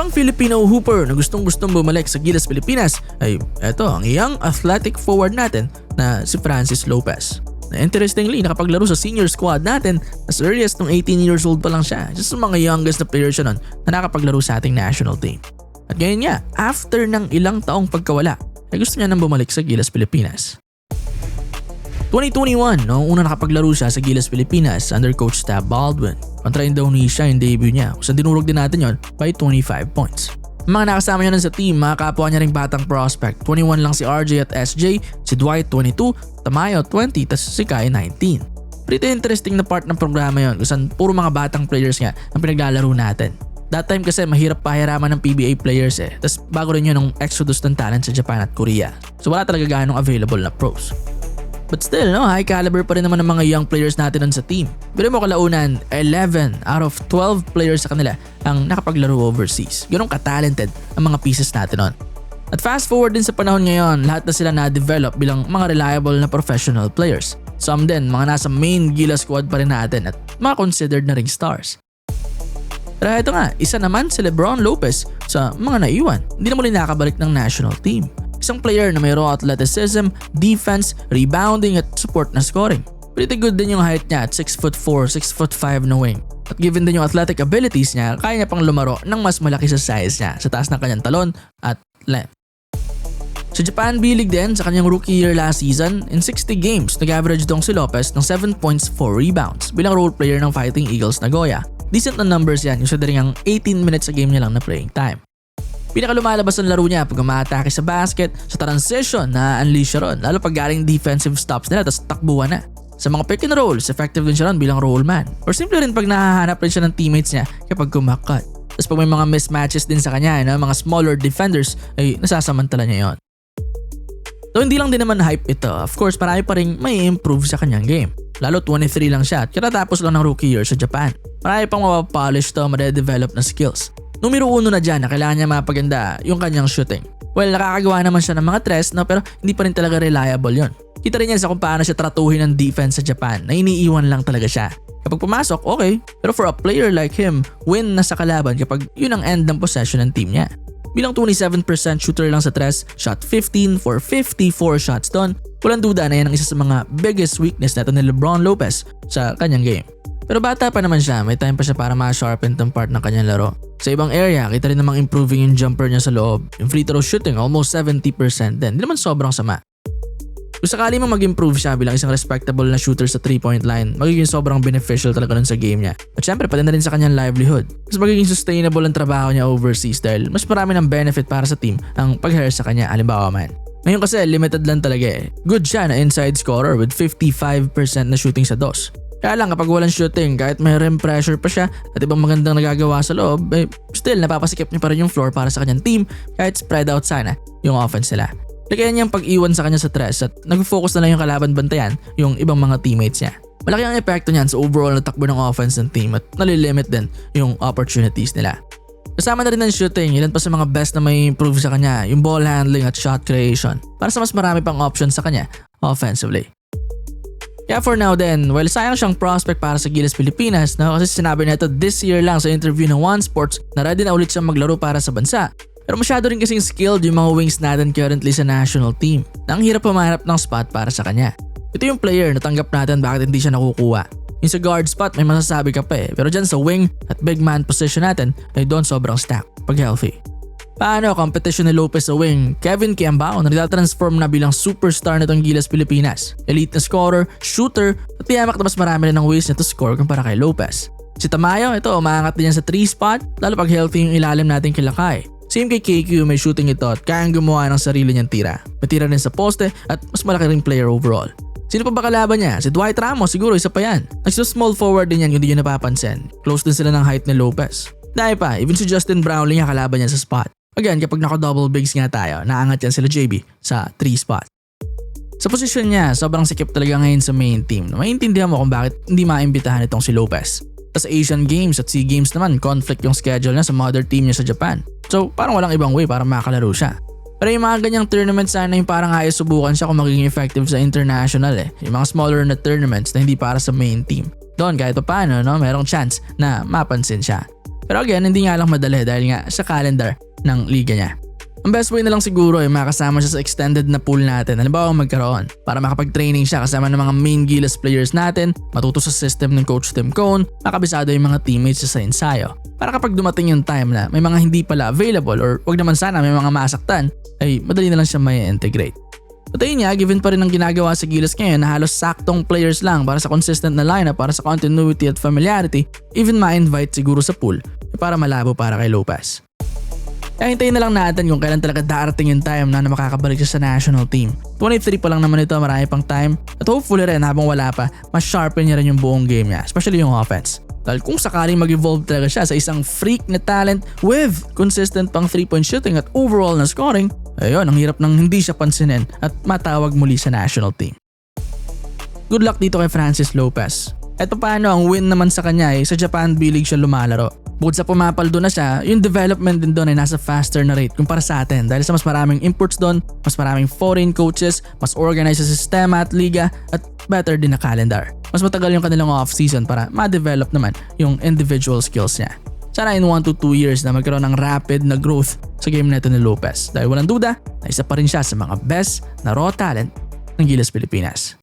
pang Filipino hooper na gustong-gustong bumalik sa Gilas Pilipinas ay eto ang young athletic forward natin na si Francis Lopez. Na interestingly, nakapaglaro sa senior squad natin as early as nung 18 years old pa lang siya. Just sa mga youngest na players siya nun na nakapaglaro sa ating national team. At ngayon nga, after ng ilang taong pagkawala, ay gusto niya nang bumalik sa Gilas Pilipinas. 2021, noong una nakapaglaro siya sa Gilas Pilipinas under Coach Tab Baldwin. Kontrain daw ni siya yung debut niya kung saan dinurog din natin yon by 25 points. Mga nakasama niya nun sa team, mga kapwa niya ring batang prospect. 21 lang si RJ at SJ, si Dwight 22, Tamayo 20, tas si Kai 19. Pretty interesting na part ng programa yon kung saan puro mga batang players nga ang pinaglalaro natin. That time kasi mahirap pahiraman ng PBA players tas bago rin yun ng exodus ng talent sa Japan at Korea. So wala talaga ganong available na pros. But still, high caliber pa rin naman ng mga young players natin nun sa team. Pero mo kalaunan, 11 out of 12 players sa kanila ang nakapaglaro overseas. Ganun ka-talented ang mga pieces natin nun. At fast forward din sa panahon ngayon, lahat na sila na-develop bilang mga reliable na professional players. Some din, mga nasa main Gilas squad pa rin natin at mga considered na ring stars. Pero ito nga, isa naman si Lebron Lopez sa mga naiwan. Hindi na muli nakabalik ng national team. Isang player na may raw athleticism, defense, rebounding at support na scoring. Pretty good din yung height niya at 6'4", 6'5" na wing. At given din yung athletic abilities niya, kaya niya pang lumaro ng mas malaki sa size niya sa taas ng kanyang talon at length. Sa Japan B-League din, sa kanyang rookie year last season, in 60 games, nag-average dong si Lopez ng 7 points, 4 rebounds bilang role player ng Fighting Eagles Nagoya. Decent na numbers yan, yung sa daring 18 minutes sa game niya lang na playing time. Pinakalumalabas ang laro niya pag umaatake sa basket, sa transition na unleash siya ron, lalo pag galing defensive stops nila tapos takbuhan na. Sa mga pick and rolls, effective din siya ron bilang role man. Or simple rin pag nahahanap rin siya ng teammates niya kapag kumakat. Tapos pag may mga mismatches din sa kanya, mga smaller defenders, ay nasasamantala niya yon. So hindi lang din naman hype ito, of course marami pa rin may improve sa kanyang game. Lalo 23 lang siya at katatapos lang ng rookie year sa Japan. Marami pang mapapolish to, madedevelop na skills. Numero 1 na dyan na kailangan niya mapaganda yung kanyang shooting. Well, nakakagawa naman siya ng mga tres pero hindi pa rin talaga reliable yon. Kita rin yan sa kung paano siya tratuhin ng defense sa Japan na iniiwan lang talaga siya. Kapag pumasok, okay. Pero for a player like him, win na sa kalaban kapag yun ang end ng possession ng team niya. Bilang 27% shooter lang sa tres, shot 15 for 54 shots doon, walang duda na yan ang isa sa mga biggest weakness natin ni Lebron Lopez sa kanyang game. Pero bata pa naman siya, may time pa siya para ma-sharpen tong part ng kanyang laro. Sa ibang area, kita rin namang improving yung jumper niya sa loob. Yung free throw shooting, almost 70% din. Hindi naman sobrang sama. Kung sakali mo mag-improve siya bilang isang respectable na shooter sa 3-point line, magiging sobrang beneficial talaga nun sa game niya. At syempre, pati na rin sa kanyang livelihood. Mas magiging sustainable ang trabaho niya overseas dahil mas marami ng benefit para sa team ang pag-hire sa kanya, halimbawa man. Ngayon kasi, limited lang talaga . Good siya na inside scorer with 55% na shooting sa dos. Kaya lang kapag walang shooting, kahit may rim pressure pa siya at ibang magandang nagagawa sa loob, still napapasikip niya pa rin yung floor para sa kanyang team kahit spread out sana yung offense nila. Kaya niyang pag-iwan sa kanya sa tres at nag-focus na lang yung kalaban bantayan yung ibang mga teammates niya. Malaki ang epekto niyan sa overall na takbo ng offense ng team at nalilimit din yung opportunities nila. Kasama na rin ng shooting, ilan pa sa mga best na may improve sa kanya, yung ball handling at shot creation para sa mas marami pang options sa kanya offensively. Kaya for now then, while sayang siyang prospect para sa Gilas Pilipinas kasi sinabi nito this year lang sa interview ng One Sports na ready na ulit siyang maglaro para sa bansa. Pero masyado rin kasing skilled yung mga wings natin currently sa national team na ang hirap pumanap ng spot para sa kanya. Ito yung player na tanggap natin bakit hindi siya nakukuha. Yung sa guard spot may masasabi ka pa pero dyan sa wing at big man position natin ay doon sobrang stack pag healthy. Paano competition ni Lopez sa wing? Kevin Kiambao na nagtatransform na bilang superstar nitong Gilas Pilipinas. Elite na scorer, shooter, at tiyamak na mas marami rin ng ways na to score kumpara kay Lopez. Si Tamayo, ito umaangat din yan sa 3 spot lalo pag healthy yung ilalim natin kay Lakay. Same kay KQ, may shooting ito at kayang gumawa ng sarili niyang tira. May tira rin sa poste at mas malaki ring player overall. Sino pa ba kalaban niya? Si Dwight Ramos siguro isa pa yan. Small forward din yan kung di nyo napapansin. Close din sila ng height ni Lopez. Dahil pa, even si Justin Brownlee nga kalaban niya sa spot. Again, kapag naka-double bigs nga tayo, naangat yan sila JB sa 3 spot. Sa posisyon niya, sobrang sikip talaga ngayon sa main team. Maintindihan mo kung bakit hindi maimbitahan itong si Lopez. Sa Asian Games at SEA Games naman, conflict yung schedule niya sa mother team niya sa Japan. So parang walang ibang way para makalaro siya. Pero yung mga ganyang tournaments sana yung parang ayos subukan siya kung magiging effective sa international . Yung mga smaller na tournaments na hindi para sa main team. Doon kahit pa paano, merong chance na mapansin siya. Pero again, hindi nga lang madali dahil nga sa calendar ng liga niya. Ang best way na lang siguro ay makasama siya sa extended na pool natin, halimbawa magkaroon, para makapag-training siya kasama ng mga main Gilas players natin, matuto sa system ng Coach Tim Cone, makabisado yung mga teammates sa ensayo. Para kapag dumating yung time na may mga hindi pala available or wag naman sana may mga masaktan, ay madali na lang siya may integrate. At ayun nga, given pa rin ang ginagawa sa Gilas ngayon na halos saktong players lang para sa consistent na lineup, para sa continuity at familiarity, even ma-invite siguro sa pool para malabo para kay Lopez. Kaya hintayin na lang natin kung kailan talaga darating yung time na makakabalik siya sa national team. 23 pa lang naman ito, marami pang time. At hopefully rin habang wala pa, mas sharpen niya rin yung buong game niya, especially yung offense. Dahil kung sakaling mag-evolve talaga siya sa isang freak na talent with consistent pang 3-point shooting at overall na scoring, ayun, ang hirap nang hindi siya pansinin at matawag muli sa national team. Good luck dito kay Francis Lopez. At paano ang win naman sa kanya ay sa Japan B-League siya lumalaro. Bukod sa pumapaldo na siya, yung development din doon ay nasa faster na rate kumpara sa atin dahil sa mas maraming imports doon, mas maraming foreign coaches, mas organized sa sistema at liga at better din na calendar. Mas matagal yung kanilang off-season para ma-develop naman yung individual skills niya. Sana in 1 to 2 years na magkaroon ng rapid na growth sa game neto ni Lopez dahil walang duda na isa pa rin siya sa mga best na raw talent ng Gilas Pilipinas.